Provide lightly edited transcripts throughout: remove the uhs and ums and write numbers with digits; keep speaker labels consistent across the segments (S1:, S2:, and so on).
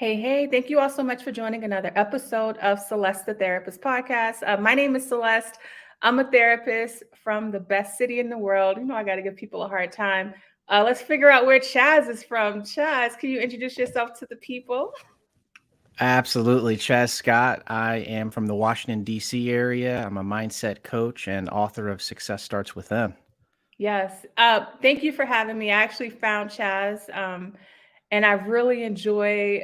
S1: Hey, hey, thank you all so much for joining another episode of Celeste the Therapist podcast. My name is Celeste. I'm a therapist from the best city in the world. You know, I got to give people a hard time. Let's figure out where Chazz is from. Chazz, can you introduce yourself to the people?
S2: Absolutely. Chaz Scott. I am from the Washington, D.C. area. I'm a mindset coach and author of Success Starts With Them.
S1: Yes. Thank you for having me. I actually found Chaz, and I really enjoy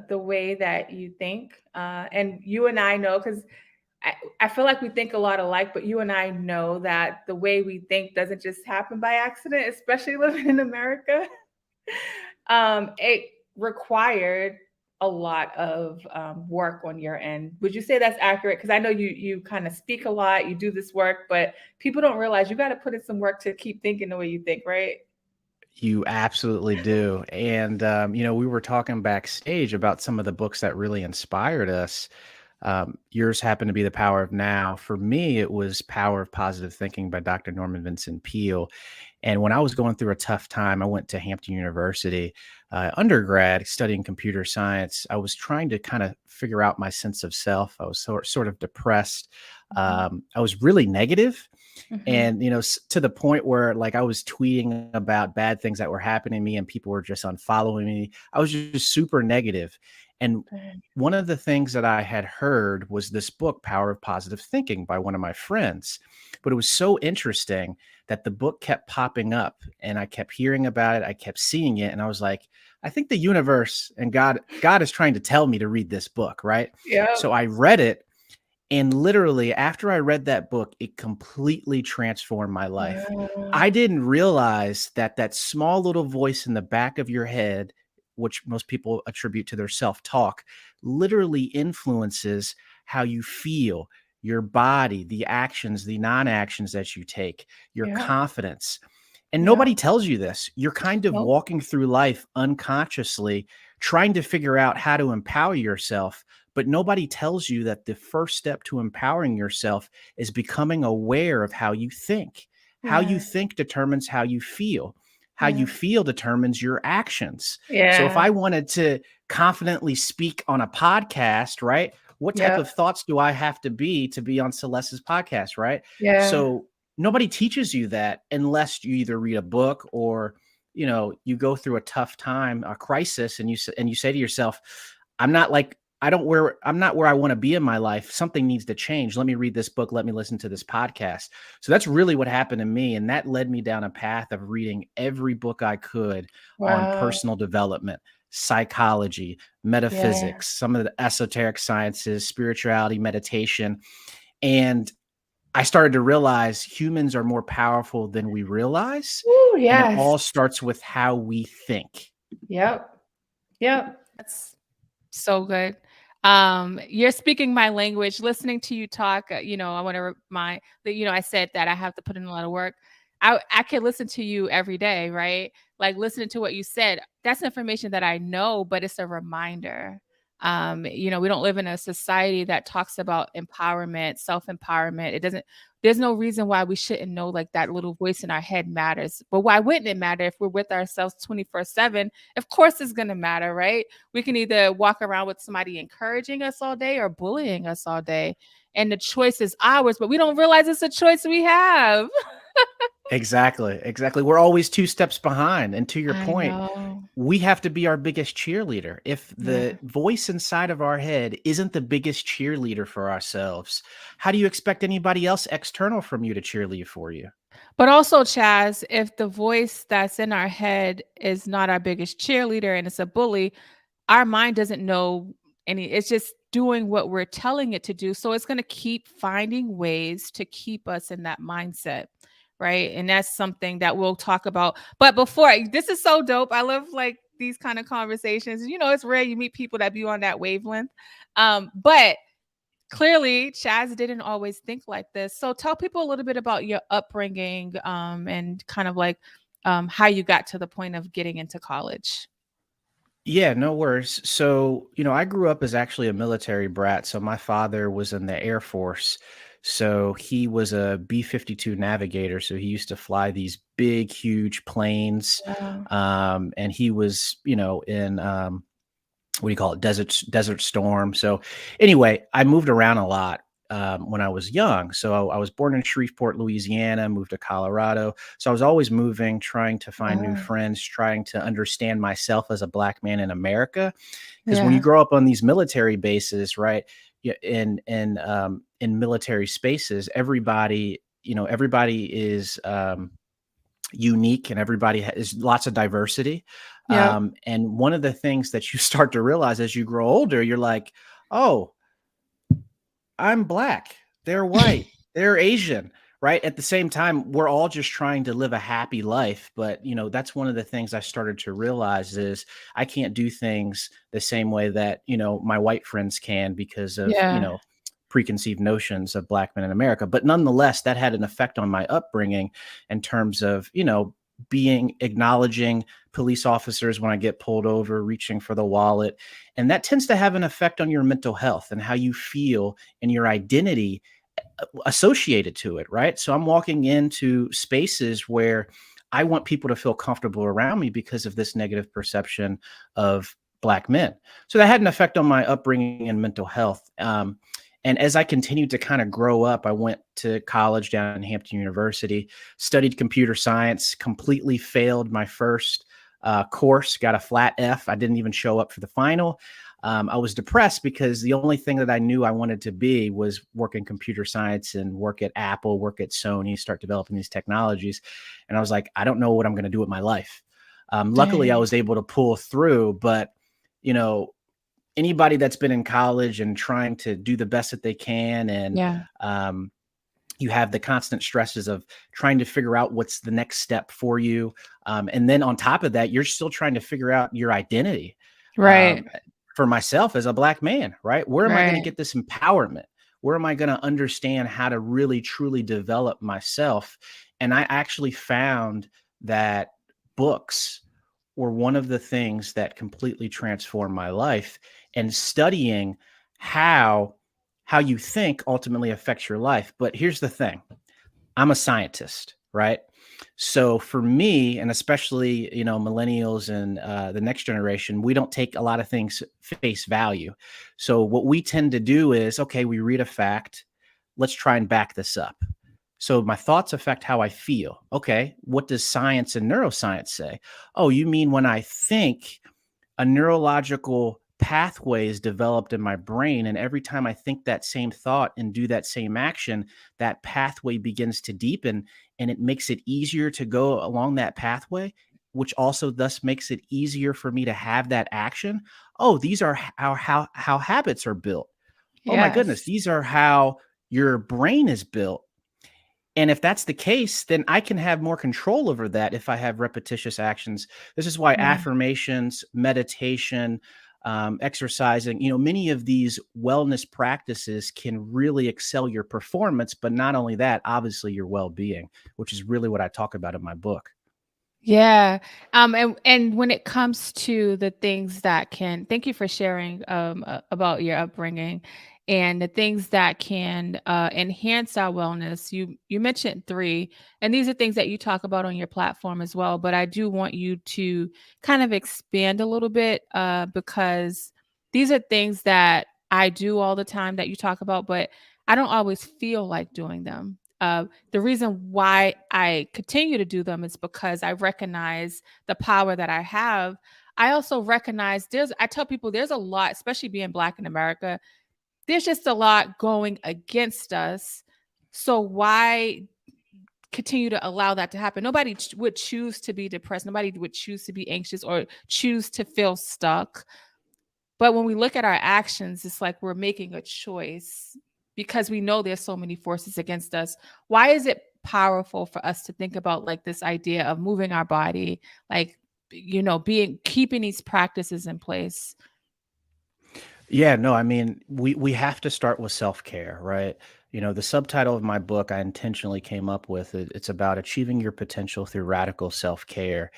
S1: the way that you think. And you and I know, because I feel like we think a lot alike, but you and I know that the way we think doesn't just happen by accident, especially living in America. It required a lot of work on your end. Would you say that's accurate? Because I know you kind of speak a lot, you do this work, but people don't realize you got to put in some work to keep thinking the way you think, right?
S2: You absolutely do. And, we were talking backstage about some of the books that really inspired us. Yours happened to be The Power of Now. For me, it was Power of Positive Thinking by Dr. Norman Vincent Peale. And when I was going through a tough time, I went to Hampton University, undergrad, studying computer science. I was trying to kind of figure out my sense of self. I was sort of depressed.
S1: Mhm.
S2: I was really negative.
S1: Mhm.
S2: And, to the point where like I was tweeting about bad things that were happening to me and people were just unfollowing me. I was just super negative. And
S1: Right.
S2: one of the things that I had heard was this book, Power of Positive Thinking, by one of my friends. But it was so interesting that the book kept popping up and I kept hearing about it. I kept seeing it. And I was like, I think the universe and God is trying to tell me to read this book. Right.
S1: Yep.
S2: So I read it. And literally, after I read that book, it completely transformed my life.
S1: Wow.
S2: I didn't realize that that small little voice in the back of your head, which most people attribute to their self-talk, literally influences how you feel, your body, the actions, the non-actions that you take, your
S1: Yeah.
S2: confidence. And
S1: Yeah.
S2: nobody tells you this. You're kind of
S1: Nope.
S2: walking through life unconsciously, trying to figure out how to empower yourself. But nobody tells you that the first step to empowering yourself is becoming aware of how you think. How you
S1: Yes.
S2: think determines how you feel. How you
S1: Yes.
S2: feel determines your actions. So if
S1: Yeah.
S2: I wanted to confidently speak on a podcast, right? What type
S1: Yep.
S2: of thoughts do I have to be on Celeste's podcast, right?
S1: Yeah.
S2: So nobody teaches you that unless you either read a book or you go through a tough time, a crisis, and you say to yourself, I'm not like I'm not where I want to be in my life. Something needs to change. Let me read this book. Let me listen to this podcast. So that's really what happened to me. And that led me down a path of reading every book I could on
S1: Wow.
S2: personal development, psychology,
S1: Yeah.
S2: metaphysics, some of the esoteric sciences, spirituality, meditation. And I started to realize humans are more powerful than we realize.
S1: Ooh,
S2: And it
S1: yes.
S2: all starts with how we think.
S1: Yep. Yep.
S3: That's so good. You're speaking my language. Listening to you talk, I want to remind that, I said that I have to put in a lot of work. I can listen to you every day, right? Like listening to what you said. That's information that I know, but it's a reminder. We don't live in a society that talks about empowerment, self-empowerment. It doesn't, there's no reason why we shouldn't know like that little voice in our head matters. But why wouldn't it matter if we're with ourselves 24/7? Of course it's gonna matter, right? We can either walk around with somebody encouraging us all day or bullying us all day. And the choice is ours, but we don't realize it's a choice we have.
S2: Exactly, exactly. We're always 2 steps behind, and to your
S3: I
S2: point,
S3: know.
S2: we have to be our biggest cheerleader. If
S1: Yeah.
S2: the voice inside of our head isn't the biggest cheerleader for ourselves, how do you expect anybody else external from you to cheerlead for you?
S3: But also, Chaz, if the voice that's in our head is not our biggest cheerleader and it's a bully, our mind doesn't know any, it's just doing what we're telling it to do. So it's going to keep finding ways to keep us in that mindset. Right. And that's something that we'll talk about. But before, this is so dope. I love like these kind of conversations. It's rare you meet people that be on that wavelength. But clearly, Chaz didn't always think like this. So tell people a little bit about your upbringing, and kind of like how you got to the point of getting into college.
S2: Yeah, no worries. So, I grew up as actually a military brat. So, my father was in the Air Force. So, he was a B-52 navigator. So, he used to fly these big, huge planes.
S1: Wow.
S2: And he was, in what do you call it? Desert storm. So anyway, I moved around a lot when I was young. So I was born in Shreveport, Louisiana, moved to Colorado. So I was always moving, trying to find new
S1: Wow.
S2: friends, trying to understand myself as a Black man in America. Because when you
S3: Yeah.
S2: grow up on these military bases, right, in military spaces, everybody is unique, and everybody has lots of diversity.
S3: Yep.
S2: And one of the things that you start to realize as you grow older, you're like, oh, I'm Black, they're white, they're Asian, right? At the same time, we're all just trying to live a happy life. But, that's one of the things I started to realize is I can't do things the same way that, my white friends can because of,
S3: Yeah.
S2: preconceived notions of Black men in America. But nonetheless, that had an effect on my upbringing in terms of, acknowledging police officers when I get pulled over, reaching for the wallet. And that tends to have an effect on your mental health and how you feel and your identity associated to it, right? So I'm walking into spaces where I want people to feel comfortable around me because of this negative perception of Black men. So that had an effect on my upbringing and mental health. And as I continued to kind of grow up, I went to college down in Hampton University, studied computer science, completely failed my first course, got a flat F. I didn't even show up for the final. I was depressed because the only thing that I knew I wanted to be was work in computer science and work at Apple, work at Sony, start developing these technologies. And I was like, I don't know what I'm going to do with my life. Luckily, I
S3: Dang.
S2: was able to pull through, but anybody that's been in college and trying to do the best that they can, and
S3: Yeah.
S2: you have the constant stresses of trying to figure out what's the next step for you. And then on top of that, you're still trying to figure out your identity.
S3: Right.
S2: For myself as a Black man, right? Where am I going to
S3: Right.
S2: get this empowerment? Where am I going to understand how to really, truly develop myself? And I actually found that books were one of the things that completely transformed my life, and studying how you think ultimately affects your life. But here's the thing. I'm a scientist, right? So for me, and especially, millennials and the next generation, we don't take a lot of things face value. So what we tend to do is, okay, we read a fact. Let's try and back this up. So my thoughts affect how I feel. Okay, what does science and neuroscience say? Oh, you mean when I think, a neurological pathway is developed in my brain, and every time I think that same thought and do that same action, that pathway begins to deepen, and it makes it easier to go along that pathway, which also thus makes it easier for me to have that action. Oh, these are how habits are built. Oh my goodness,
S3: Yes.
S2: these are how your brain is built. And if that's the case, then I can have more control over that if I have repetitious actions. This is why
S3: Yeah.
S2: affirmations, meditation, exercising, many of these wellness practices can really excel your performance. But not only that, obviously your well being, which is really what I talk about in my book.
S3: Yeah. And when it comes to the things that can, thank you for sharing about your upbringing and the things that can enhance our wellness. You mentioned three, and these are things that you talk about on your platform as well. But I do want you to kind of expand a little bit because these are things that I do all the time that you talk about, but I don't always feel like doing them. The reason why I continue to do them is because I recognize the power that I have. I also recognize I tell people there's a lot, especially being Black in America, there's just a lot going against us. So why continue to allow that to happen? Nobody would choose to be depressed. Nobody would choose to be anxious or choose to feel stuck. But when we look at our actions, it's like we're making a choice because we know there's so many forces against us. Why is it powerful for us to think about like this idea of moving our body, like, keeping these practices in place?
S2: Yeah, no, I mean, we have to start with self-care, right? The subtitle of my book I intentionally came up with, it's about achieving your potential through radical self-care.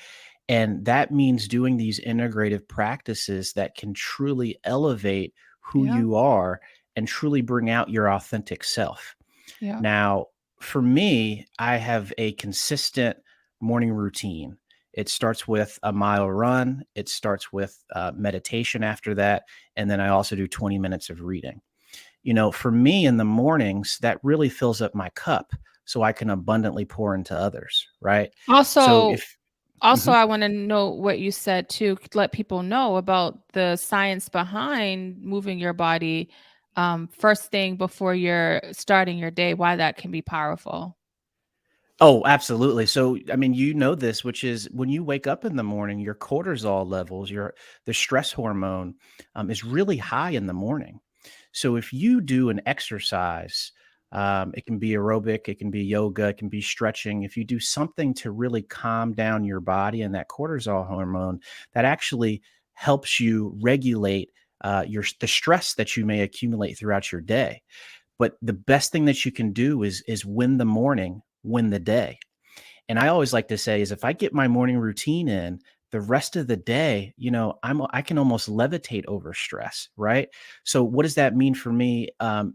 S2: And that means doing these integrative practices that can truly elevate who
S3: Yeah.
S2: you are and truly bring out your authentic self.
S3: Yeah.
S2: Now, for me, I have a consistent morning routine. It starts with a mile run. It starts with meditation after that. And then I also do 20 minutes of reading. For me in the mornings, that really fills up my cup so I can abundantly pour into others. Right. So
S3: Also,
S2: if,
S3: also,
S2: Mhm.
S3: I want to know what you said to let people know about the science behind moving your body first thing before you're starting your day, why that can be powerful.
S2: Oh, absolutely. So, I mean, this, which is when you wake up in the morning, your cortisol levels, the stress hormone, is really high in the morning. So, if you do an exercise, it can be aerobic, it can be yoga, it can be stretching. If you do something to really calm down your body and that cortisol hormone, that actually helps you regulate the stress that you may accumulate throughout your day. But the best thing that you can do is win the morning, win the day. And I always like to say is if I get my morning routine in, the rest of the day, I can almost levitate over stress, right? So what does that mean for me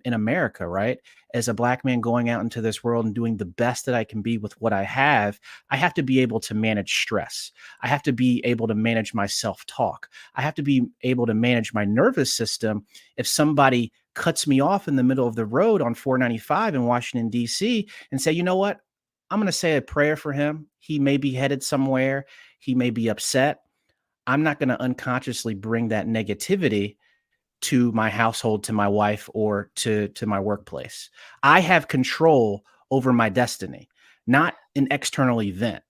S2: in America, right? As a Black man going out into this world and doing the best that I can be with what I have to be able to manage stress. I have to be able to manage my self-talk. I have to be able to manage my nervous system. If somebody cuts me off in the middle of the road on 495 in Washington, D.C., and say, you know what? I'm going to say a prayer for him. He may be headed somewhere. He may be upset. I'm not going to unconsciously bring that negativity to my household, to my wife, or to my workplace. I have control over my destiny, not an external event.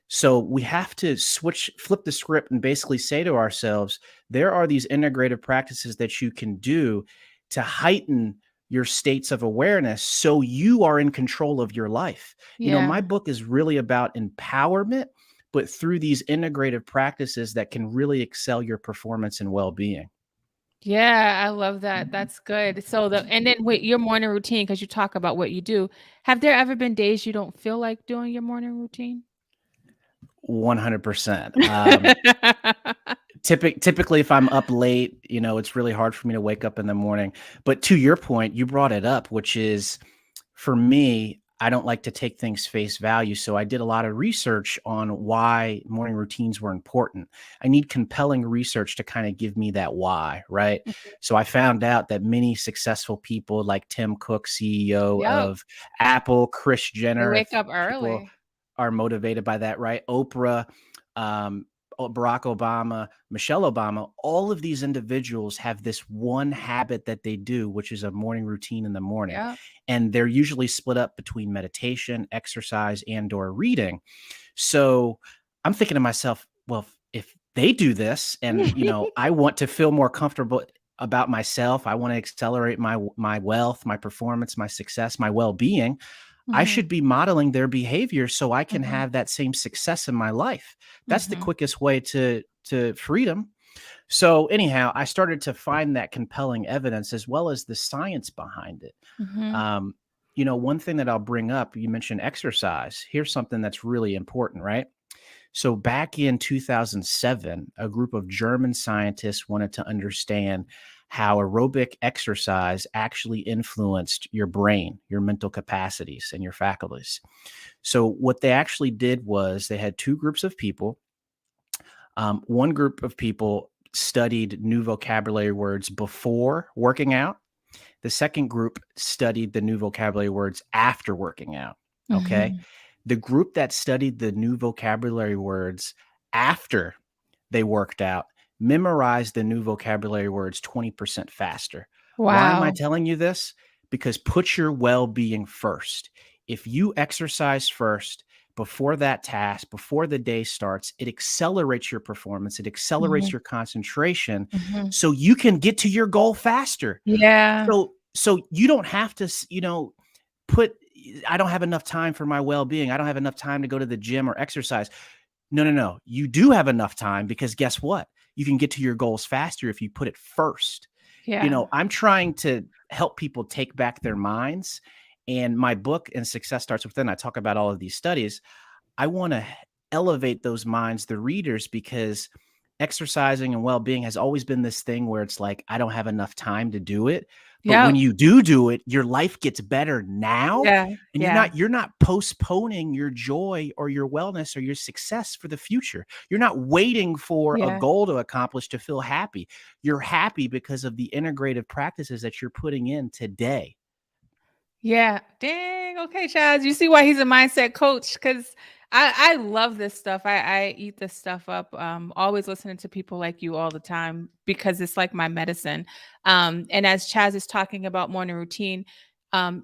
S2: So we have to flip the script and basically say to ourselves, there are these integrative practices that you can do to heighten your states of awareness so you are in control of your life.
S3: Yeah.
S2: My book is really about empowerment, but through these integrative practices that can really excel your performance and well-being.
S3: Yeah, I love that. That's good. So and then with your morning routine, because you talk about what you do, have there ever been days you don't feel like doing your morning routine?
S2: 100%. Typically, if I'm up late, it's really hard for me to wake up in the morning. But to your point, you brought it up, which is for me, I don't like to take things face value. So I did a lot of research on why morning routines were important. I need compelling research to kind of give me that why, right?
S3: Mhm.
S2: So I found out that many successful people like Tim Cook, CEO
S3: Yep.
S2: of Apple, Chris
S3: They
S2: Jenner,
S3: wake
S2: if
S3: up
S2: people
S3: early.
S2: are motivated by that, right? Oprah, um, Barack Obama, Michelle Obama, all of these individuals have this one habit that they do, which is a morning routine in the morning.
S3: Yep.
S2: And they're usually split up between meditation, exercise, and or reading. So I'm thinking to myself, well, if they do this and, I want to feel more comfortable about myself, I want to accelerate my wealth, my performance, my success, my well-being, I
S3: Mhm.
S2: should be modeling their behavior so I can
S3: Mhm.
S2: have that same success in my life. That's the
S3: Mhm.
S2: quickest way to freedom. So anyhow, I started to find that compelling evidence as well as the science behind it.
S3: Mhm.
S2: Um, one thing that I'll bring up, you mentioned exercise. Here's something that's really important, right? So back in 2007, a group of German scientists wanted to understand how aerobic exercise actually influenced your brain, your mental capacities, and your faculties. So what they actually did was they had two groups of people. One group of people studied new vocabulary words before working out. The second group studied the new vocabulary words after working out. Okay.
S3: Mhm.
S2: The group that studied the new vocabulary words after they worked out memorized the new vocabulary words 20% faster. Why am I
S3: Wow.
S2: telling you this? Because put your well being first. If you exercise first, before that task, before the day starts, it accelerates your performance, it accelerates
S3: Mhm.
S2: your concentration
S3: Mhm.
S2: so you can get to your goal faster.
S3: Yeah.
S2: So you don't have to, put I don't have enough time for my well-being. I don't have enough time to go to the gym or exercise. No, no, no. You do have enough time because guess what? You can get to your goals faster if you put it first.
S3: Yeah.
S2: I'm trying to help people take back their minds. And my book, And Success Starts Within, I talk about all of these studies. I want to elevate those minds, the readers, because exercising and well-being has always been this thing where it's like, I don't have enough time to do it. But
S3: Yeah.
S2: when you do it, your life gets better now.
S3: Yeah.
S2: And you're not postponing your joy or your wellness or your success for the future. You're not waiting for a goal to accomplish to feel happy. You're happy because of the integrative practices that you're putting in today.
S3: Yeah. Dang. Okay, Chazz. You see why he's a mindset coach? Because I love this stuff. I eat this stuff up. Always listening to people like you all the time because it's like my medicine. And as Chazz is talking about morning routine,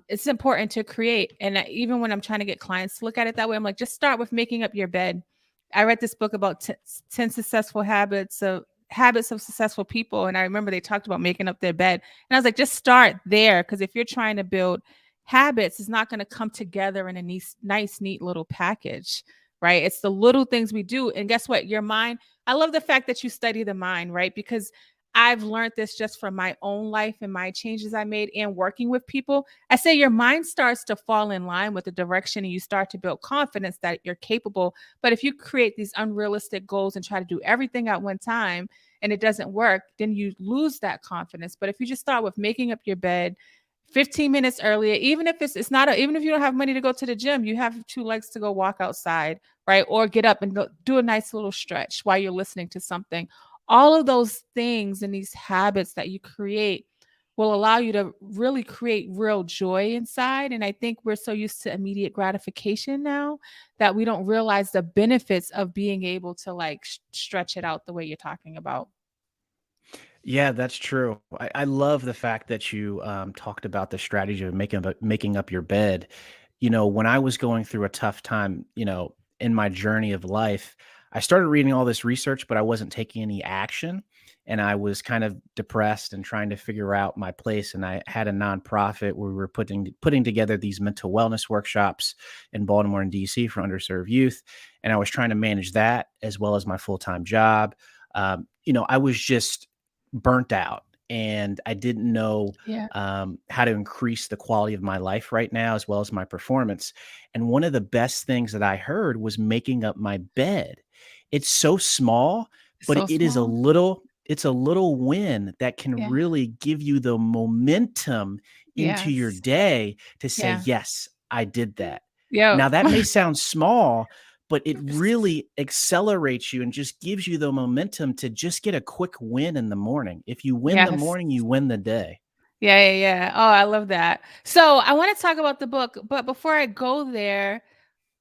S3: it's important to create. And even when I'm trying to get clients to look at it that way, I'm like, just start with making up your bed. I read this book about 10 successful habits of successful people. And I remember they talked about making up their bed. And I was like, just start there. Because if you're trying to build habits, is not going to come together in a nice, neat little package, right? It's the little things we do. And guess what? Your mind, I love the fact that you study the mind, right? Because I've learned this just from my own life and my changes I made and working with people. I say your mind starts to fall in line with the direction and you start to build confidence that you're capable. But if you create these unrealistic goals and try to do everything at one time and it doesn't work, then you lose that confidence. But if you just start with making up your bed, 15 minutes earlier, even if it's not even if you don't have money to go to the gym, you have 2 legs to go walk outside, right? Or get up and do a nice little stretch while you're listening to something. All of those things and these habits that you create will allow you to really create real joy inside. And I think we're so used to immediate gratification now that we don't realize the benefits of being able to like stretch it out the way you're talking about.
S2: Yeah, that's true. I love the fact that you talked about the strategy of making up your bed. When I was going through a tough time, in my journey of life, I started reading all this research, but I wasn't taking any action. And I was kind of depressed and trying to figure out my place. And I had a nonprofit where we were putting together these mental wellness workshops in Baltimore and DC for underserved youth. And I was trying to manage that as well as my full-time job. I was just burnt out and I didn't know how to increase the quality of my life right now, as well as my performance. And one of the best things that I heard was making up my bed. It's so small, but
S3: So
S2: it is
S3: small.
S2: it's a little win that can
S3: Yeah.
S2: really give you the momentum into your
S3: Yes.
S2: day to say,
S3: Yeah.
S2: yes, I did that.
S3: Yo.
S2: Now that may sound small, but it really accelerates you and just gives you the momentum to just get a quick win in the morning. If you win the
S3: Yes.
S2: morning, you win the day.
S3: Yeah. Oh, I love that. So I want to talk about the book, but before I go there,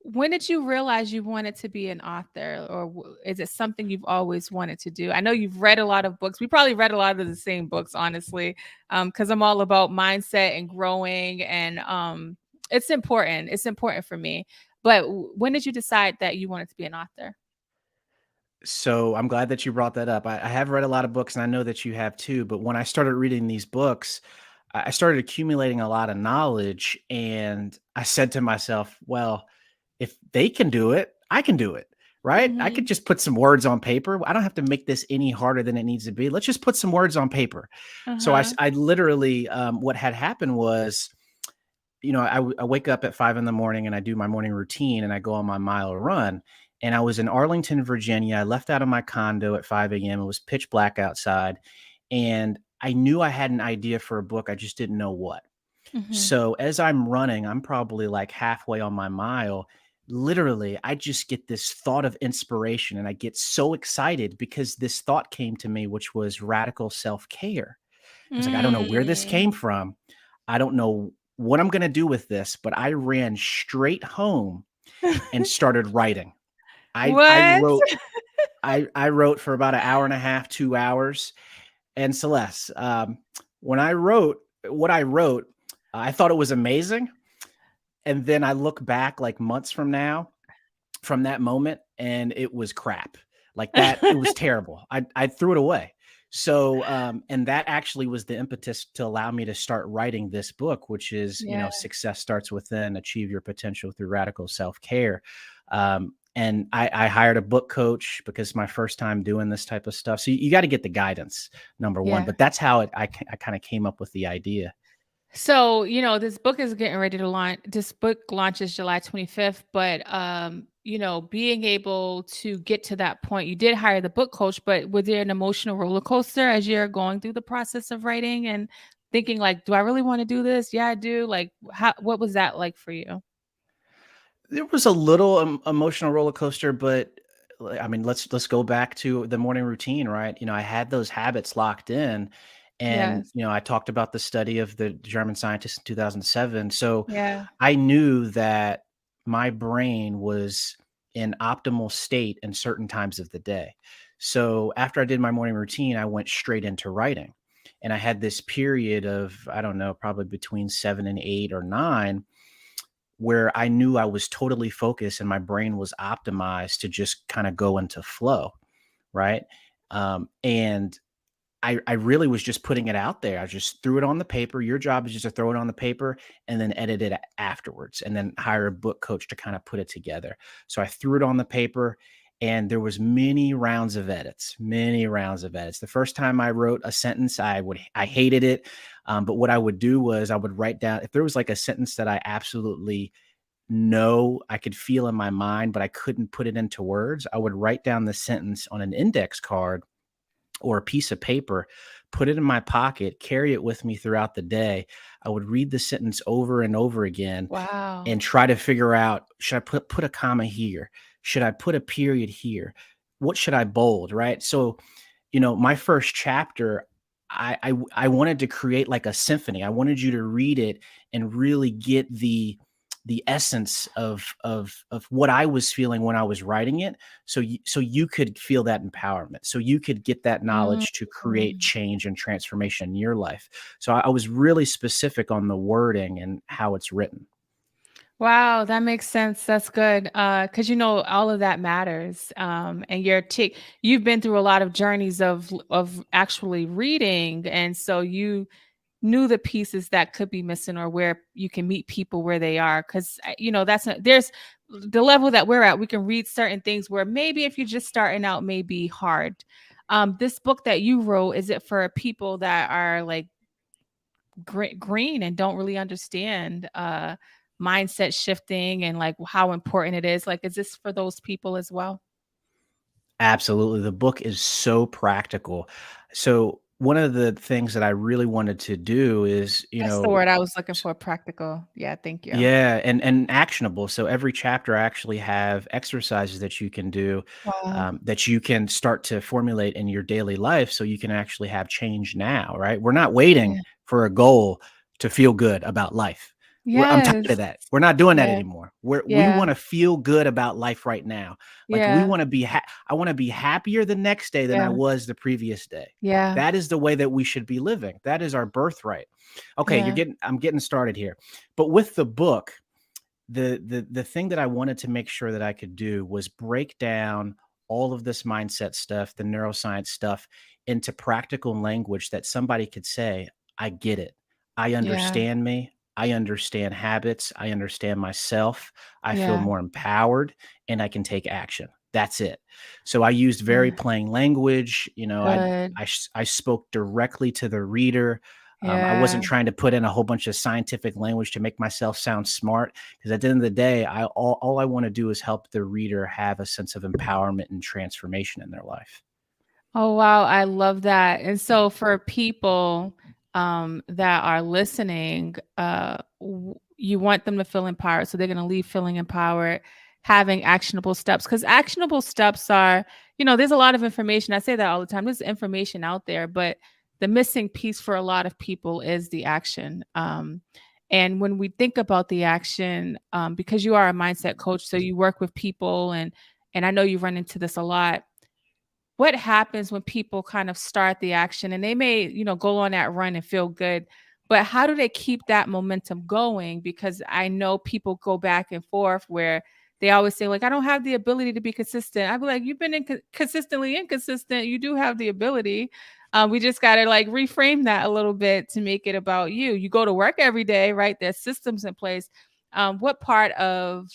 S3: when did you realize you wanted to be an author, or is it something you've always wanted to do? I know you've read a lot of books. We probably read a lot of the same books, honestly, because I'm all about mindset and growing, and it's important. It's important for me. But when did you decide that you wanted to be an author?
S2: So I'm glad that you brought that up. I have read a lot of books and I know that you have too. But when I started reading these books, I started accumulating a lot of knowledge. And I said to myself, well, if they can do it, I can do it. Right. I could
S3: Mm-hmm.
S2: just put some words on paper. I don't have to make this any harder than it needs to be. Let's just put some words on paper. So
S3: Uh-huh.
S2: I literally, what had happened was, I wake up at 5 in the morning and I do my morning routine and I go on my mile run. And I was in Arlington, Virginia. I left out of my condo at 5 a.m. It was pitch black outside. And I knew I had an idea for a book. I just didn't know what.
S3: Mm-hmm.
S2: So as I'm running, I'm probably like halfway on my mile. Literally, I just get this thought of inspiration and I get so excited because this thought came to me, which was radical self-care. I was like, I don't know where this
S3: Mm.
S2: came from. I don't know what I'm going to do with this, but I ran straight home and started writing. I
S3: What?
S2: wrote I wrote for about an hour and a half, 2 hours. And Celeste, when I wrote what I wrote, I thought it was amazing. And then I look back like months from now, from that moment, and it was crap. Like that, it was terrible. I threw it away. So, and that actually was the impetus to allow me to start writing this book, which is,
S3: Yeah.
S2: Success Starts Within, Achieve Your Potential Through Radical Self-Care. And I hired a book coach because it's my first time doing this type of stuff. So you got to get the guidance, number one,
S3: Yeah.
S2: but that's how I kind of came up with the idea.
S3: So, this book is getting ready to launch. This book launches July 25th, but being able to get to that point. You did hire the book coach, but was there an emotional roller coaster as you're going through the process of writing and thinking like, do I really want to do this? Yeah, I do. Like, what was that like for you?
S2: There was a little emotional roller coaster, but I mean, let's go back to the morning routine, right? I had those habits locked in, and
S3: Yes.
S2: I talked about the study of the German scientist in 2007. So
S3: Yeah.
S2: I knew that my brain was in optimal state in certain times of the day. So after I did my morning routine, I went straight into writing, and I had this period of, I don't know, probably between 7 and 8 or 9, where I knew I was totally focused and my brain was optimized to just kind of go into flow, right? And I really was just putting it out there. I just threw it on the paper. Your job is just to throw it on the paper and then edit it afterwards, and then hire a book coach to kind of put it together. So I threw it on the paper, and there was many rounds of edits, many rounds of edits. The first time I wrote a sentence, I hated it. But what I would do was I would write down, if there was like a sentence that I absolutely know I could feel in my mind, but I couldn't put it into words, I would write down the sentence on an index card or a piece of paper, put it in my pocket, carry it with me throughout the day. I would read the sentence over and over again
S3: Wow.
S2: and try to figure out, should I put a comma here? Should I put a period here? What should I bold, right? So, my first chapter, I wanted to create like a symphony. I wanted you to read it and really get the essence of what I was feeling when I was writing it, so you could feel that empowerment, so you could get that
S3: Mm.
S2: knowledge to create change and transformation in your life. So I was really specific on the wording and how it's written.
S3: Wow, that makes sense. That's good. Because all of that matters. And you've been through a lot of journeys of actually reading, and so you knew the pieces that could be missing or where you can meet people where they are. Because there's the level that we're at. We can read certain things where maybe if you're just starting out, may be hard. This book that you wrote, is it for people that are like green and don't really understand mindset shifting and like how important it is? Like, is this for those people as well?
S2: Absolutely. The book is so practical. So one of the things that I really wanted to do is,
S3: That's the word I was looking for, practical. Yeah, thank you.
S2: yeah, and actionable. So every chapter I actually have exercises that you can do,
S3: Wow.
S2: that you can start to formulate in your daily life, so you can actually have change now, right? We're not waiting
S3: Yeah.
S2: for a goal to feel good about life. I'm tired
S3: Yes.
S2: of that. We're not doing that
S3: Yeah.
S2: anymore. We
S3: Yeah.
S2: want to feel good about life right now. Like we
S3: Yeah.
S2: want to be. I want to be happier the next day than I
S3: Yeah.
S2: was the previous day.
S3: Yeah.
S2: That is the way that we should be living. That is our birthright. Okay,
S3: Yeah.
S2: I'm getting started here. But with the book, the thing that I wanted to make sure that I could do was break down all of this mindset stuff, the neuroscience stuff, into practical language that somebody could say, I get it. I
S3: Yeah.
S2: understand me. I understand habits. I understand myself. I feel
S3: Yeah.
S2: more empowered and I can take action. That's it. So I used very
S3: Yeah.
S2: plain language.
S3: Good.
S2: I spoke directly to the reader. I
S3: Yeah.
S2: wasn't trying to put in a whole bunch of scientific language to make myself sound smart, because at the end of the day, all I want to do is help the reader have a sense of empowerment and transformation in their life.
S3: Oh, wow, I love that. And so for people that are listening, you want them to feel empowered. So they're going to leave feeling empowered, having actionable steps. Because actionable steps are, there's a lot of information. I say that all the time. There's information out there, but the missing piece for a lot of people is the action. And when we think about the action, because you are a mindset coach, so you work with people, and I know you run into this a lot. What happens when people kind of start the action and they may, go on that run and feel good, but how do they keep that momentum going? Because I know people go back and forth where they always say, like, I don't have the ability to be consistent. I'd be like, you've been consistently inconsistent. You do have the ability. We just got to like reframe that a little bit to make it about you. You go to work every day, right? There's systems in place. What part of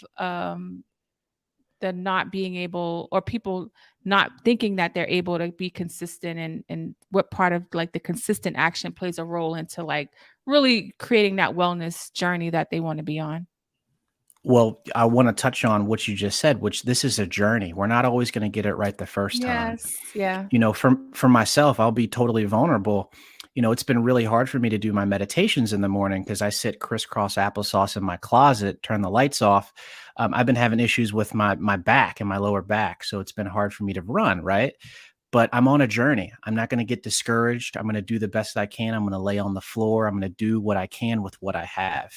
S3: the not being able, or people not thinking that they're able to be consistent, and what part of like the consistent action plays a role into like really creating that wellness journey that they want to be on?
S2: Well, I want to touch on what you just said, which this is a journey. We're not always going to get it right the first time.
S3: Yes. Yeah.
S2: For myself, I'll be totally vulnerable. It's been really hard for me to do my meditations in the morning because I sit crisscross applesauce in my closet, turn the lights off. I've been having issues with my back and my lower back, so it's been hard for me to run, right? But I'm on a journey. I'm not going to get discouraged. I'm going to do the best I can. I'm going to lay on the floor. I'm going to do what I can with what I have.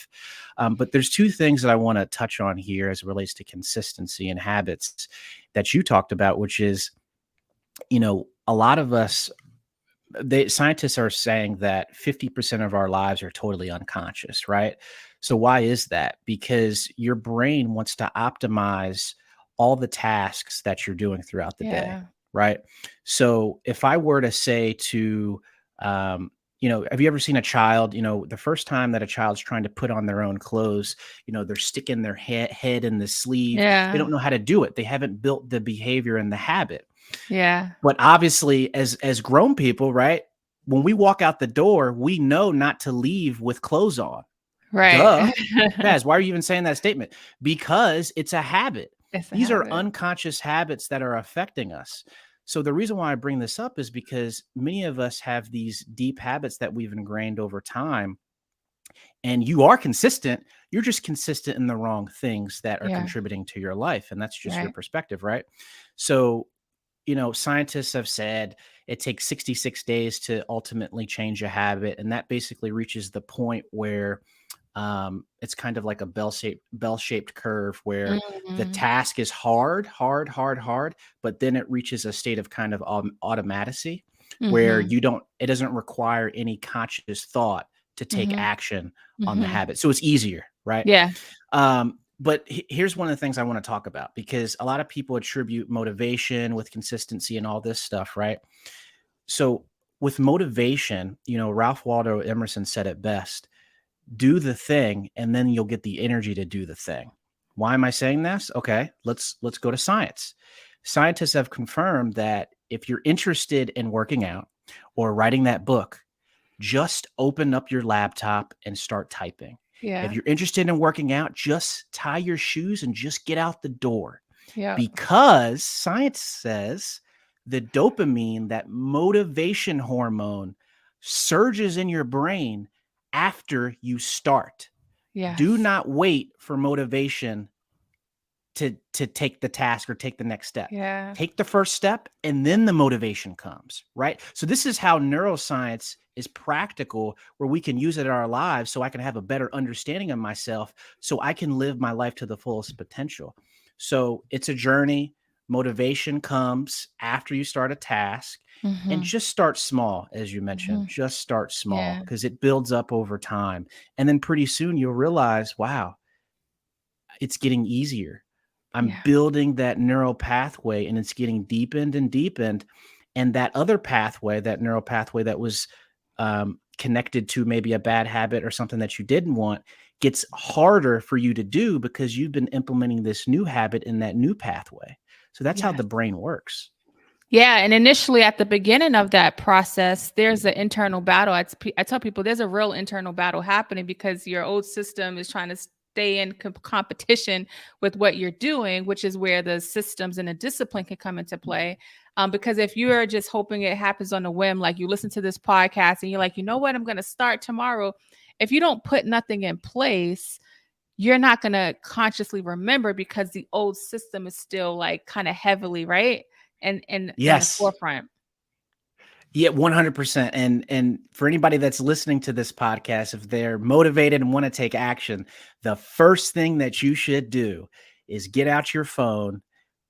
S2: But there's two things that I want to touch on here as it relates to consistency and habits that you talked about, which is, a lot of us, scientists are saying that 50% of our lives are totally unconscious, right? So why is that? Because your brain wants to optimize all the tasks that you're doing throughout the day,
S3: Yeah.
S2: right? So if I were to say to, have you ever seen a child, the first time that a child's trying to put on their own clothes, they're sticking their head in the sleeve. They
S3: Yeah.
S2: don't know how to do it. They haven't built the behavior and the habit.
S3: Yeah.
S2: But obviously, as grown people, right? When we walk out the door, we know not to leave with clothes on.
S3: Right.
S2: Duh. Chazz, why are you even saying that statement? Because it's a habit. These are unconscious habits that are affecting us. So the reason why I bring this up is because many of us have these deep habits that we've ingrained over time. And you are consistent. You're just consistent in the wrong things that are contributing to your life. And that's just your perspective, right? So scientists have said it takes 66 days to ultimately change a habit. And that basically reaches the point where it's kind of like a bell-shaped curve where the task is hard, but then it reaches a state of kind of automaticity where it doesn't require any conscious thought to take action on the habit. So it's easier, right?
S3: Yeah.
S2: But here's one of the things I want to talk about, because a lot of people attribute motivation with consistency and all this stuff, right? So with motivation, Ralph Waldo Emerson said it best: do the thing, and then you'll get the energy to do the thing. Why am I saying this? Okay, let's go to science. Scientists have confirmed that if you're interested in working out or writing that book, just open up your laptop and start typing.
S3: Yeah.
S2: If you're interested in working out, just tie your shoes and just get out the door.
S3: Yeah.
S2: Because science says the dopamine, that motivation hormone, surges in your brain after you start.
S3: Yes.
S2: Do not wait for motivation to take the task or take the next step.
S3: Yeah.
S2: Take the first step and then the motivation comes, right? So this is how neuroscience is practical, where we can use it in our lives so I can have a better understanding of myself, so I can live my life to the fullest potential. So it's a journey. Motivation comes after you start a task, and just start small, as you mentioned. Just start small, because it builds up over time. And then pretty soon you'll realize, wow, it's getting easier. I'm building that neural pathway, and it's getting deepened and deepened. And that other pathway, that neural pathway that was connected to maybe a bad habit or something that you didn't want, gets harder for you to do because you've been implementing this new habit in that new pathway. So that's how the brain works.
S3: Yeah. And initially at the beginning of that process, there's an internal battle. I tell people there's a real internal battle happening because your old system is trying to stay in competition with what you're doing, which is where the systems and the discipline can come into play. Because if you are just hoping it happens on a whim, like you listen to this podcast and you're like, you know what, I'm going to start tomorrow. If you don't put nothing in place, you're not going to consciously remember, because the old system is still like kind of heavily, right? And in the forefront.
S2: Yeah, 100%. And for anybody that's listening to this podcast, if they're motivated and want to take action, the first thing that you should do is get out your phone,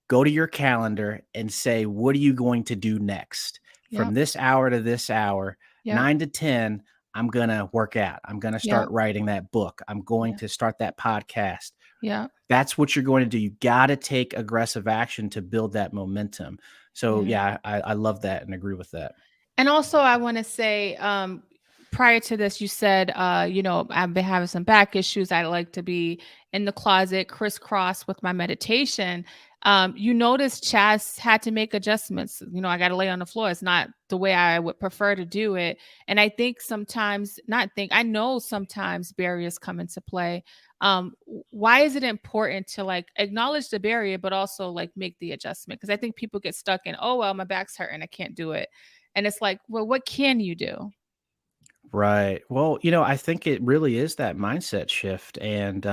S2: go to your calendar, and say, what are you going to do next? From this hour to this hour, 9 to 10, I'm going to work out. I'm going to start writing that book. I'm going to start that podcast.
S3: Yeah.
S2: That's what you're going to do. You got to take aggressive action to build that momentum. So I love that and agree with that.
S3: And also I want to say, prior to this, you said, I've been having some back issues. I like to be in the closet, crisscross with my meditation. You notice Chazz had to make adjustments. I got to lay on the floor. It's not the way I would prefer to do it. And I think I know sometimes barriers come into play. Why is it important to like acknowledge the barrier, but also like make the adjustment? Because I think people get stuck in, oh, well, my back's hurting, I can't do it. And it's like, well, what can you do?
S2: Right. Well, I think it really is that mindset shift. And,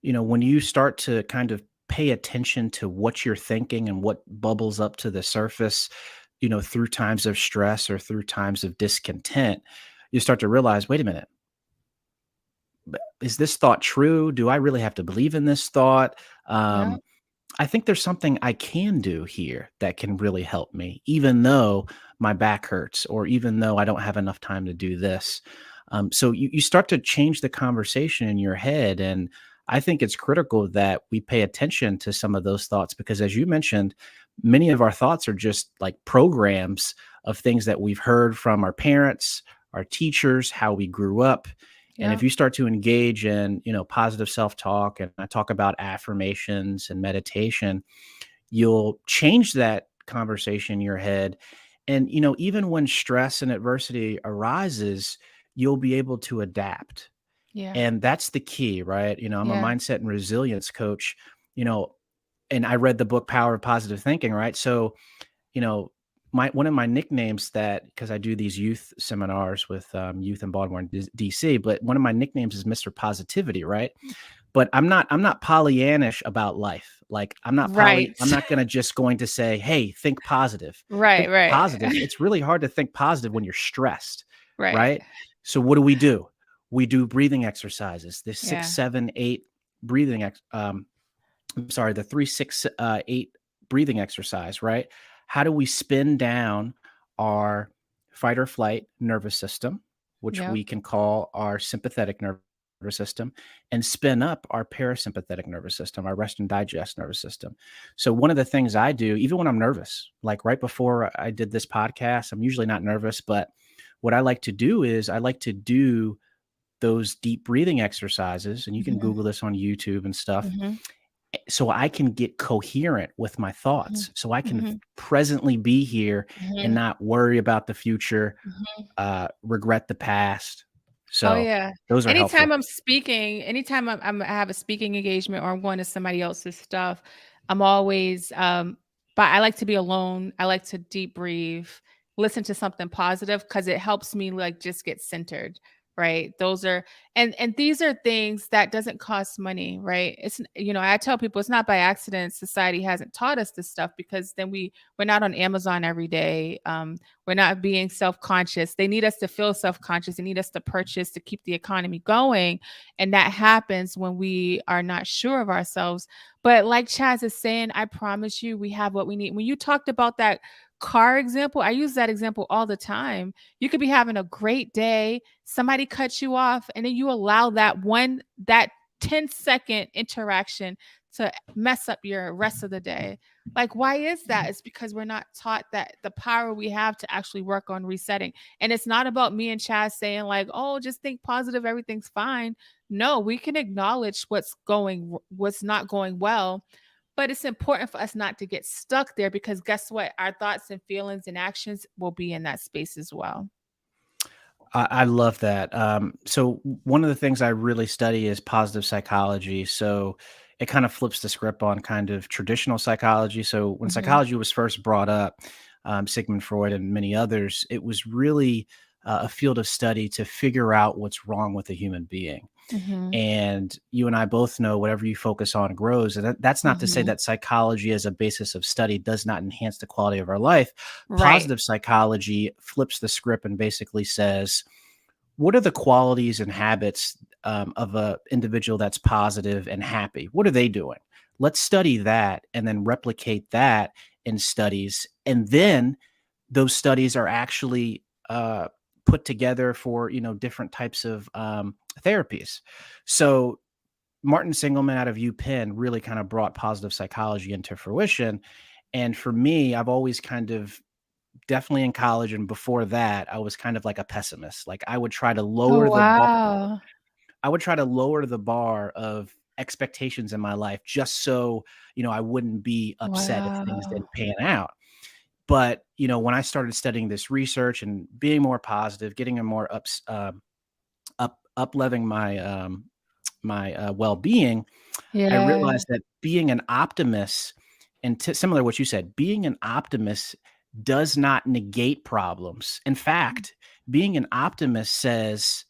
S2: when you start to kind of pay attention to what you're thinking and what bubbles up to the surface, through times of stress or through times of discontent, you start to realize, wait a minute, is this thought true? Do I really have to believe in this thought?
S3: Yeah.
S2: I think there's something I can do here that can really help me, even though my back hurts or even though I don't have enough time to do this. So you start to change the conversation in your head. And I think it's critical that we pay attention to some of those thoughts because, as you mentioned, many of our thoughts are just like programs of things that we've heard from our parents, our teachers, how we grew up. And if
S3: Yeah.
S2: you start to engage in, positive self-talk, and I talk about affirmations and meditation, you'll change that conversation in your head. And, even when stress and adversity arises, you'll be able to adapt.
S3: Yeah.
S2: And that's the key, right? I'm a
S3: Yeah.
S2: mindset and resilience coach, you know, and I read the book Power of Positive Thinking, right? So, you know, one of my nicknames, that because I do these youth seminars with youth in Baltimore and DC, but one of my nicknames is Mr. Positivity, right? But I'm not Pollyannish about life. Like
S3: Right.
S2: I'm not gonna just going to say, hey, think positive.
S3: Right.
S2: Think
S3: Right.
S2: positive. It's really hard to think positive when you're stressed,
S3: Right.
S2: right? So what do? We do breathing exercises, the six,
S3: Yeah.
S2: 7, 8 breathing I'm sorry, the 3, 6, 8 breathing exercise, right? How do we spin down our fight or flight nervous system, which
S3: Yep.
S2: we can call our sympathetic nervous system, and spin up our parasympathetic nervous system, our rest and digest nervous system. So one of the things I do, even when I'm nervous, like right before I did this podcast, I'm usually not nervous, but what I like to do is I like to do those deep breathing exercises, and you can
S3: Mhm.
S2: Google this on YouTube and stuff,
S3: Mhm.
S2: so I can get coherent with my
S3: Mhm.
S2: thoughts, so I can
S3: Mhm.
S2: presently be here and
S3: Mhm.
S2: not worry about the future,
S3: Mhm.
S2: regret the past.
S3: Oh
S2: So
S3: yeah.
S2: those are helpful.
S3: Anytime I have a speaking engagement or I'm going to somebody else's stuff, I'm always but I like to be alone. I like to deep breathe, listen to something positive because it helps me like just get centered, right? Those are and these are things that doesn't cost money, right? I tell people it's not by accident society hasn't taught us this stuff because then we're not on Amazon every day. We're not being self-conscious. They need us to feel self-conscious. They need us to purchase to keep the economy going. And that happens when we are not sure of ourselves. But like Chazz is saying, I promise you, we have what we need. When you talked about that car example, I use that example all the time. You could be having a great day, somebody cuts you off, and then you allow that 10-second interaction to mess up your rest of the day. Like, why is that? It's because we're not taught that the power we have to actually work on resetting. And it's not about me and Chaz saying, like, oh, just think positive, everything's fine. No, we can acknowledge what's not going well. But it's important for us not to get stuck there because guess what? Our thoughts and feelings and actions will be in that space as well.
S2: I love that. So one of the things I really study is positive psychology. So it kind of flips the script on kind of traditional psychology. So when
S3: Hmm.
S2: psychology was first brought up, Sigmund Freud and many others, it was really a field of study to figure out what's wrong with a human being.
S3: Hmm.
S2: And you and I both know whatever you focus on grows. And that's not to say
S3: Hmm.
S2: that psychology as a basis of study does not enhance the quality of our life.
S3: Right.
S2: Positive psychology flips the script and basically says, what are the qualities and habits of a individual that's positive and happy? What are they doing? Let's study that and then replicate that in studies. And then those studies are actually put together for different types of therapies. So Martin Singelman out of UPenn really kind of brought positive psychology into fruition. And for me, I've always kind of definitely in college and before that, I was kind of like a pessimist. Like I would try to
S3: Oh,
S2: lower the bar.
S3: wow.
S2: I would try to lower the bar of expectations in my life just so, I wouldn't be upset if things
S3: Wow.
S2: didn't pan out. But, when I started studying this research and being more positive, getting a more up leveling my my well-being, I
S3: Yeah.
S2: realized that being an optimist, and similar to what you said, being an optimist does not negate problems. In fact, being an optimist says,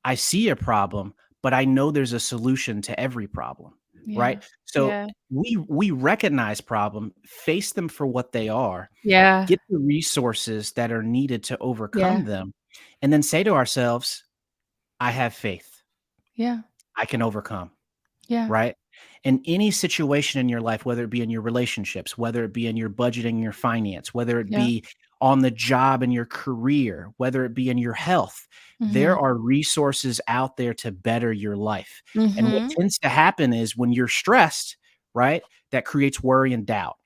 S2: I see a problem, but I know there's a solution to every problem,
S3: Yeah.
S2: right? So
S3: Yeah.
S2: we recognize problem, face them for what they are,
S3: Yeah.
S2: get the resources that are needed to
S3: Yeah.
S2: overcome them, and then say to ourselves, I have faith.
S3: Yeah.
S2: I can overcome.
S3: Yeah.
S2: Right? In any situation in your life, whether it be in your relationships, whether it be in your budgeting, your finance, whether it
S3: Yeah.
S2: be on the job in your career, whether it be in your health, there
S3: Mhm.
S2: are resources out there to better your life. And what
S3: Mhm.
S2: tends to happen is when you're stressed, right, that creates worry and doubt.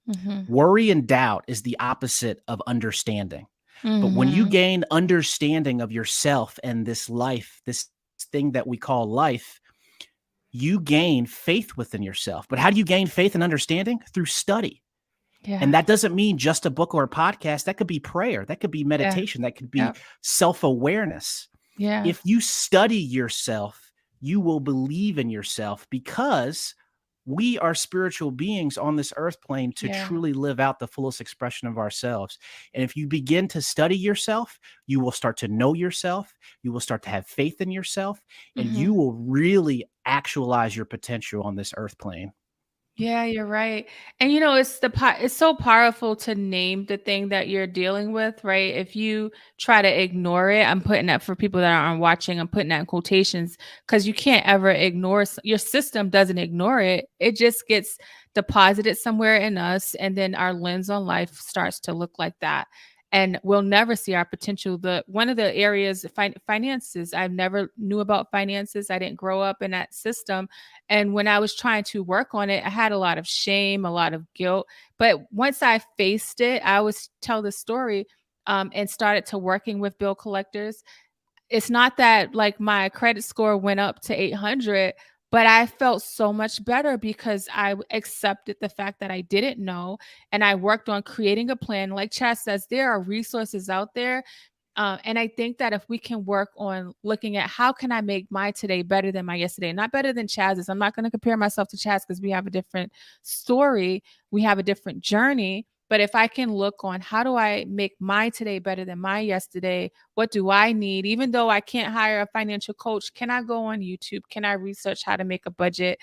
S3: Mhm.
S2: Worry and doubt is the opposite of understanding. But when you
S3: Mhm.
S2: gain understanding of yourself and this life, this thing that we call life, you gain faith within yourself. But how do you gain faith and understanding? Through study. And
S3: Yeah.
S2: that doesn't mean just a book or a podcast. That could be prayer. That could be
S3: Yeah.
S2: meditation. That could be
S3: Yep.
S2: self-awareness.
S3: Yeah.
S2: If you study yourself, you will believe in yourself, because we are spiritual beings on this earth plane to
S3: Yeah.
S2: truly live out the fullest expression of ourselves. And if you begin to study yourself, you will start to know yourself. You will start to have faith in yourself, and you
S3: Mhm.
S2: will really actualize your potential on this earth plane.
S3: Yeah, you're right. And it's so powerful to name the thing that you're dealing with, right? If you try to ignore it, I'm putting that for people that aren't watching, I'm putting that in quotations because you can't ever ignore your system doesn't ignore it. It just gets deposited somewhere in us and then our lens on life starts to look like that. And we'll never see our potential. The one of the areas finances, I've never knew about finances. I didn't grow up in that system. And when I was trying to work on it, I had a lot of shame, a lot of guilt. But once I faced it, I always tell the story and started to working with bill collectors. It's not that like my credit score went up to 800, but I felt so much better because accepted the fact that I didn't know. And I worked on creating a plan. Like Chaz says, there are resources out there and I think that if we can work on looking at how can I make my today better than my yesterday, not better than Chazz's. I'm not going to compare myself to Chaz because we have a different story, we have a different journey. But if I can look on how do I make my today better than my yesterday, what do I need? Even though I can't hire a financial coach, can I go on YouTube? Can I research how to make a budget?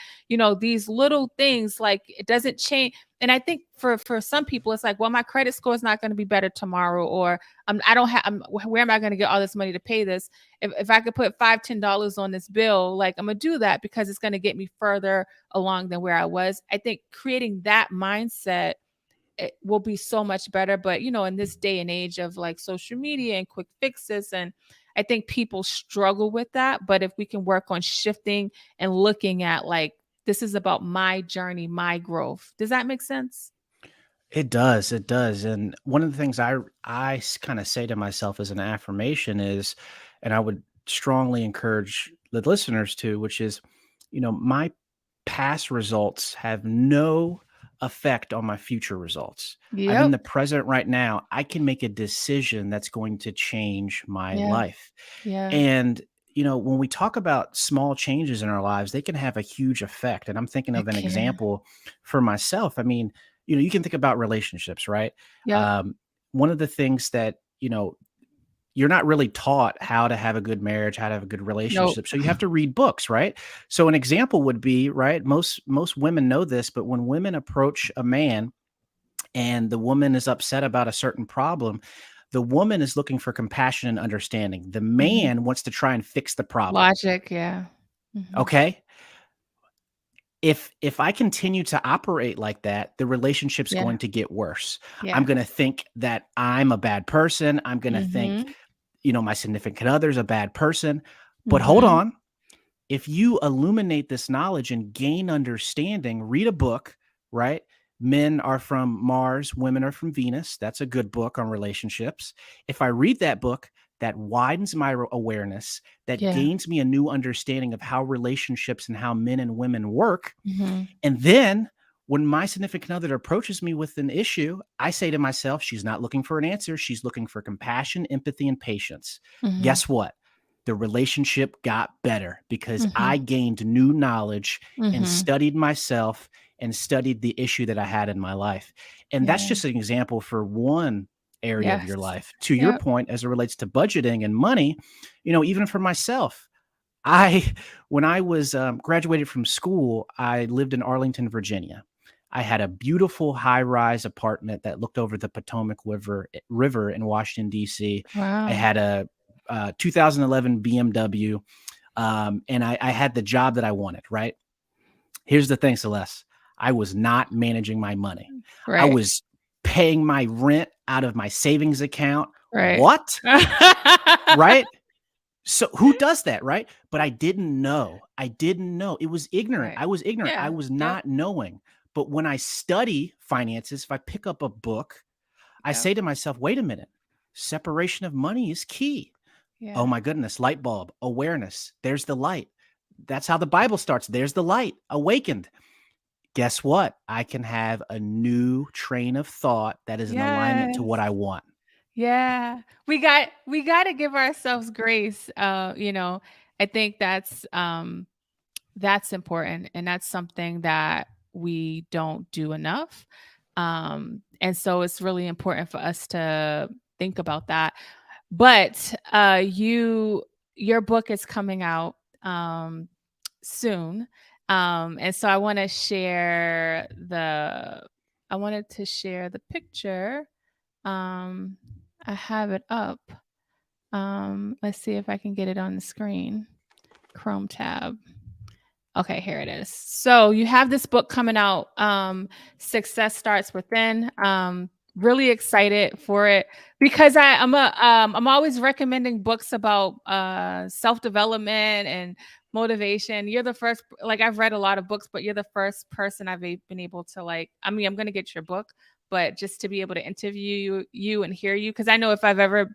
S3: These little things, like it doesn't change. And I think for some people, it's like, well, my credit score is not going to be better tomorrow, or I don't have. Where am I going to get all this money to pay this? If I could put $5-10 on this bill, like I'm gonna do that because it's going to get me further along than where I was. I think creating that mindset it will be so much better. But in this day and age of like social media and quick fixes, and I think people struggle with that. But if we can work on shifting and looking at like this is about my journey, my growth. Does that make sense?
S2: It does. It does. And one of the things I kind of say to myself as an affirmation is, and I would strongly encourage the listeners to, which is, my past results have no effect on my future results. I'm in
S3: Yep.
S2: the present right now. I can make a decision that's going to change my
S3: Yeah.
S2: life.
S3: Yeah.
S2: And, when we talk about small changes in our lives, they can have a huge effect. And I'm thinking of
S3: It
S2: an
S3: can.
S2: example for myself. I mean, you can think about relationships, right?
S3: Yep.
S2: Um, One of the things that, you're not really taught how to have a good marriage, how to have a good
S3: Nope.
S2: relationship. So you have to read books, right? So an example would be, right? Most women know this, but when women approach a man and the woman is upset about a certain problem, the woman is looking for compassion and understanding. The
S3: Mhm.
S2: man wants to try and fix the problem.
S3: Logic, yeah. Mhm.
S2: Okay? If I continue to operate like that, the relationship's
S3: Yeah.
S2: going to get worse. I'm
S3: Yeah.
S2: going to think that I'm a bad person. I'm going to think,
S3: Mhm.
S2: my significant other's a bad person. But hold
S3: Mhm.
S2: on. If you illuminate this knowledge and gain understanding, read a book, right? Men are from Mars, women are from Venus. That's a good book on relationships. If I read that book, that widens my awareness, that
S3: Yeah.
S2: gains me a new understanding of how relationships and how men and women work.
S3: Mhm.
S2: And then when my significant other approaches me with an issue, I say to myself, she's not looking for an answer. She's looking for compassion, empathy, and patience.
S3: Mhm.
S2: Guess what? the relationship got better because I
S3: Mhm.
S2: gained new knowledge and
S3: Mhm.
S2: studied myself and studied the issue that I had in my life. And that's
S3: Yeah.
S2: just an example for one area of your
S3: Yes.
S2: life. To your
S3: Yep.
S2: point, as it relates to budgeting and money, even for myself, I when I was graduated from school, I lived in Arlington, Virginia. I had a beautiful high-rise apartment that looked over the Potomac River in Washington D.C. I
S3: Wow.
S2: had a 2011 BMW, and I had the job that I wanted. Right. Here's the thing, Celeste. I was not managing my money. I
S3: Right.
S2: was paying my rent out of my savings account.
S3: Right.
S2: What? Right? So who does that, right? But I didn't know. I didn't know. It was ignorant.
S3: Right.
S2: I was ignorant. I
S3: Yeah.
S2: was
S3: Yep.
S2: not knowing. But when I study finances, if I pick up a book, I
S3: Yep.
S2: say to myself, wait a minute, separation of money is key. Oh
S3: Yeah.
S2: my goodness, light bulb, awareness. There's the light. That's how the Bible starts. There's the light, awakened. Guess what? I can have a new train of thought that is in alignment to what
S3: Yes.
S2: I want.
S3: Yeah. We got to give ourselves grace. I think that's important, and that's something that we don't do enough. And so it's really important for us to think about that. But your book is coming out soon. And so I wanted to share the picture. Um, I have it up. Let's see if I can get it on the screen. Chrome tab. Okay, here it is. So you have this book coming out, Success Starts Within. Really excited for it because I'm always recommending books about self-development and motivation. You're the first, like, I've read a lot of books, but you're the first person been able to, like, I mean, I'm gonna get your book, but just to be able to interview you and hear you, because I know if I ever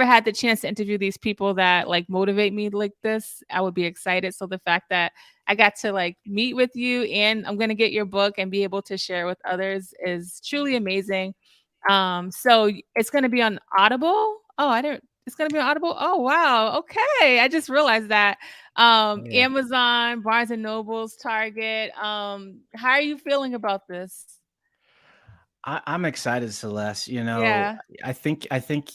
S3: had the chance to interview these people that like motivate me like this, I would be excited. So the fact that I got to like meet with you and I'm going to get your book and be able to share with others is truly amazing. So it's going to be on Audible. Oh, it's going to be on Audible. Oh, wow. Okay. I just realized that.
S2: Oh, yeah.
S3: Amazon, Barnes and Nobles, Target. How are you feeling about this?
S2: I'm excited, Celeste.
S3: Yeah.
S2: I think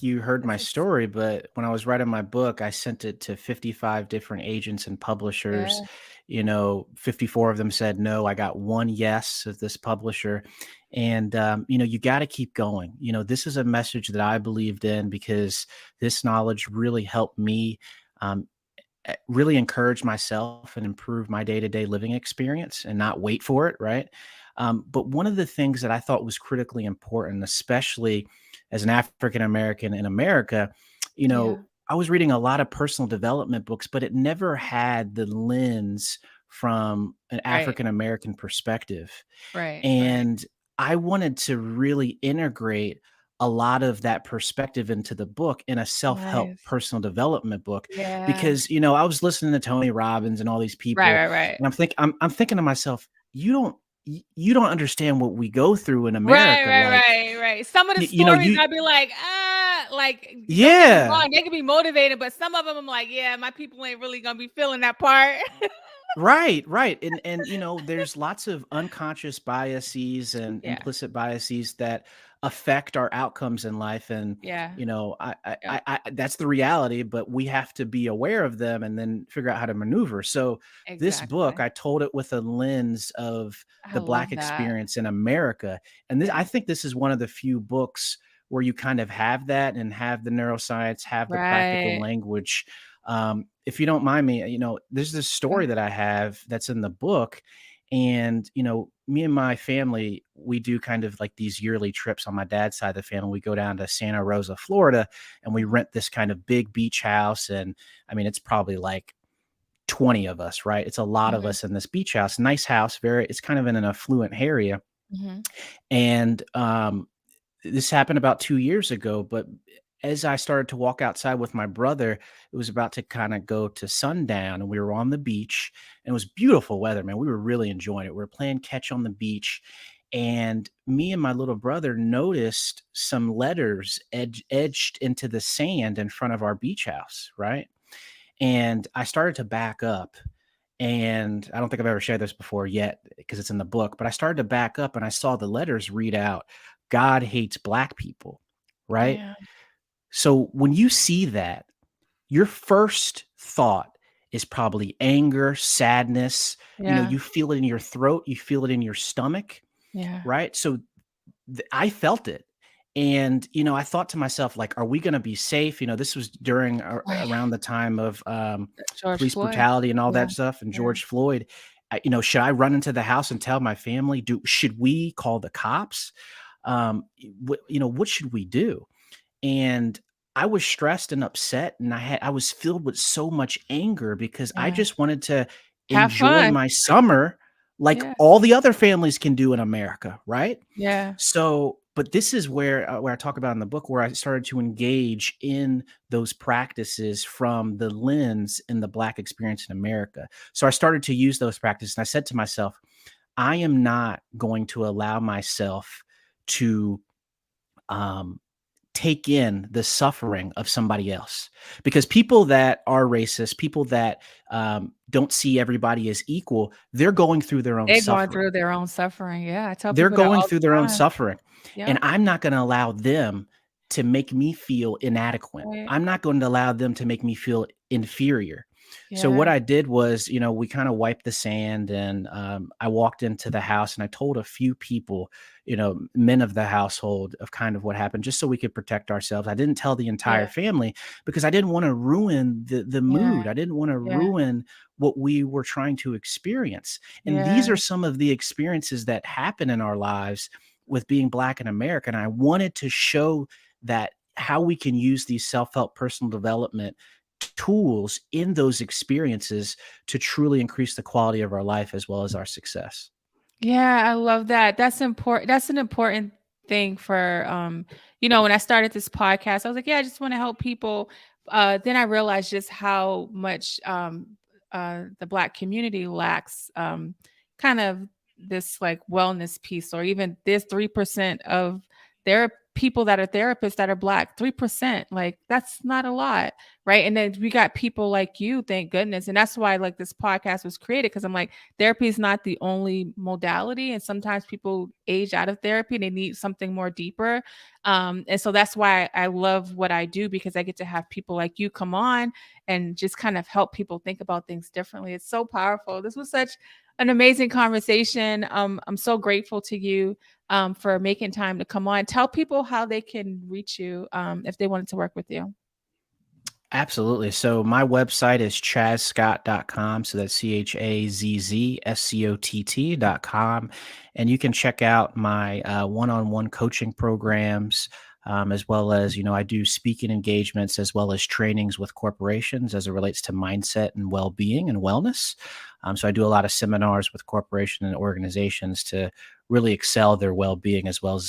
S2: you heard my
S3: This is
S2: story, but when I was writing my book, I sent it to 55 different agents and publishers.
S3: yeah.
S2: 54 of them said no. I got one yes of this publisher. And you got to keep going. This is a message that I believed in because this knowledge really helped me um, really encourage myself and improve my day-to-day living experience and not wait for it, right? But one of the things that I thought was critically important, especially as an African American in America,
S3: Yeah.
S2: I was reading a lot of personal development books, but it never had the lens from an
S3: Right.
S2: African American perspective.
S3: Right. Right.
S2: And I wanted to really integrate a lot of that perspective into the book in a self-help
S3: Nice.
S2: personal development book
S3: Yeah.
S2: because I was listening to Tony Robbins and all these
S3: Right,
S2: people
S3: right, right.
S2: and I'm thinking to myself, you don't understand what we go through in
S3: Right,
S2: America.
S3: right,
S2: Like,
S3: right, right. Some of the
S2: you know,
S3: stories
S2: you
S3: I'd be like, like, don't get me
S2: yeah.
S3: wrong, they can be motivated, but some of them I'm like, yeah, my people ain't really gonna be feeling that part.
S2: Right, right. And there's lots of unconscious biases and
S3: Yeah.
S2: implicit biases that affect our outcomes in life. And
S3: Yeah. Yep.
S2: that's the reality, but we have to be aware of them and then figure out how to maneuver. So this book,
S3: Exactly.
S2: I told it with a lens of
S3: I
S2: the
S3: love
S2: Black
S3: that.
S2: experience in America. And I
S3: Yeah.
S2: think this is one of the few books where you kind of have that and have the neuroscience, have the practical
S3: Right.
S2: language. If you don't mind me, there's this
S3: Yeah.
S2: story that I have that's in the book. And, me and my family, we do kind of like these yearly trips on my dad's side of the family. We go down to Santa Rosa, Florida, and we
S3: Mhm.
S2: rent this kind of big beach house. And I mean, it's probably like 20 of us, right? It's a lot of
S3: Mhm.
S2: us in this beach house. Nice house, it's kind of in an affluent area.
S3: Mhm.
S2: And this happened about 2 years ago, but as I started to walk outside with my brother, it was about to kinda go to sundown, and we were on the beach, and it was beautiful weather, man. We were really enjoying it. We were playing catch on the beach, And me and my little brother noticed some letters edged into the sand in front of our beach house, right? And I started to back up. And I don't think I've ever shared this before yet because it's in the book, but I started to back up and I saw the letters read out, God hates Black people, right?
S3: Yeah.
S2: So when you see that, your first thought is probably anger, sadness.
S3: Yeah.
S2: You feel it in your throat, you feel it in your stomach,
S3: Yeah.
S2: right? So I felt it. And, I thought to myself, like, are we going to be safe? This was during
S3: Right.
S2: around the time of
S3: George
S2: police
S3: Floyd.
S2: brutality and all
S3: Yeah.
S2: that stuff and
S3: Yeah.
S2: George Floyd. Should I run into the house and tell my family? Should we call the cops? What should we do? And I was stressed and upset, and I was filled with so much anger because I
S3: Yeah.
S2: just wanted to
S3: Have
S2: enjoy
S3: fun.
S2: my summer like
S3: Yeah.
S2: all the other families can do in America, right?
S3: Yeah.
S2: So, but this is where I talk about in the book where I started to engage in those practices from the lens in the Black experience in America. So I started to use those practices, and I said to myself, I am not going to allow myself to take in the suffering of somebody else, because people that are racist, people that don't see everybody as equal, they're going through their own
S3: They're going
S2: suffering.
S3: through their own suffering. Yeah. I tell
S2: They're
S3: people that
S2: going
S3: all
S2: through
S3: the
S2: their own
S3: time.
S2: suffering. And
S3: Yeah.
S2: I'm not going to allow them to make me feel inadequate.
S3: Right.
S2: I'm not going to allow them to make me feel inferior. So
S3: Yeah.
S2: what I did was, we kind of wiped the sand, and I walked into the house and I told a few people, men of the household, of kind of what happened, just so we could protect ourselves. I didn't tell the entire
S3: Yeah.
S2: family because I didn't want to ruin the mood. I didn't want to
S3: Yeah.
S2: ruin what we were trying to experience. And these
S3: Yeah.
S2: are some of the experiences that happen in our lives with being Black in America. And I wanted to show that how we can use these self-help personal development tools in those experiences to truly increase the quality of our life as well as our success.
S3: Yeah, I love that. That's important. That's an important thing for when I started this podcast, I was like, yeah, I just want to help people. Then I realized just how much the Black community lacks kind of this like wellness piece, or even there's 3% of there are people that are therapists that are Black, 3%. Like that's not a lot. Right. And then we got people like you, thank goodness. And that's why like this podcast was created, because I'm like, therapy is not the only modality. And sometimes people age out of therapy and they need something more deeper. And so that's why I love what I do, because I get to have people like you come on and just kind of help people think about things differently. It's so powerful. This was such an amazing conversation. I'm so grateful to you for making time to come on. Tell people how they can reach you if they wanted to work with you.
S2: Absolutely. So my website is chazzscott.com. So that's ChazzScott.com. And you can check out my one-on-one coaching programs, as well as, I do speaking engagements as well as trainings with corporations as it relates to mindset and well-being and wellness. So I do a lot of seminars with corporations and organizations to really excel their well-being as well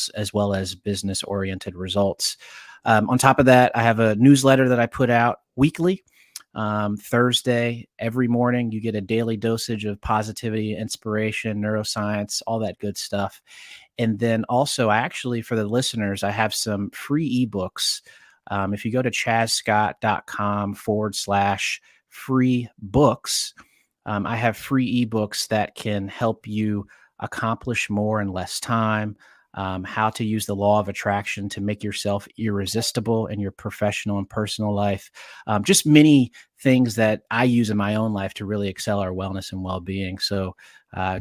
S2: as business-oriented results. On top of that, I have a newsletter that I put out weekly. Thursday, every morning, you get a daily dosage of positivity, inspiration, neuroscience, all that good stuff. And then also, for the listeners, I have some free ebooks. If you go to chazzscott.com/free books, I have free ebooks that can help you accomplish more in less time. How to use the law of attraction to make yourself irresistible in your professional and personal life. Just many things that I use in my own life to really excel our wellness and well-being. So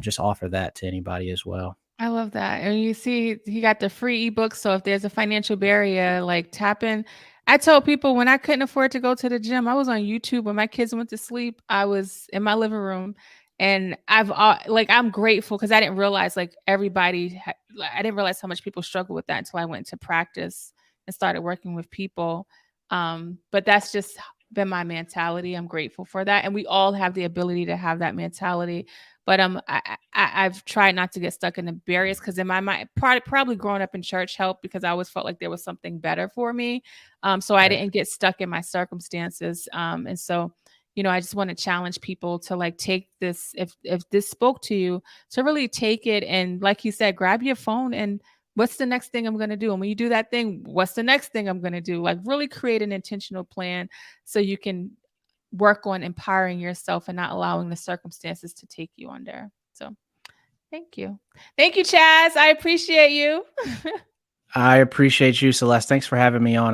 S2: just offer that to anybody as well.
S3: I love that. And you see, he got the free ebook. So if there's a financial barrier, like tap in. I told people when I couldn't afford to go to the gym, I was on YouTube. When my kids went to sleep, I was in my living room. And I'm grateful because I didn't realize I didn't realize how much people struggle with that until I went to practice and started working with people. But that's just been my mentality. I'm grateful for that. And we all have the ability to have that mentality. But I've tried not to get stuck in the barriers, because in my mind, probably growing up in church helped, because I always felt like there was something better for me. So I didn't get stuck in my circumstances. And so, you know, I just want to challenge people to like take this, if this spoke to you, to really take it and, like you said, grab your phone and what's the next thing I'm going to do? And when you do that thing, what's the next thing I'm going to do? Like really create an intentional plan so you can work on empowering yourself and not allowing the circumstances to take you under. So thank you. Thank you, Chazz. I appreciate you.
S2: I appreciate you, Celeste. Thanks for having me on. And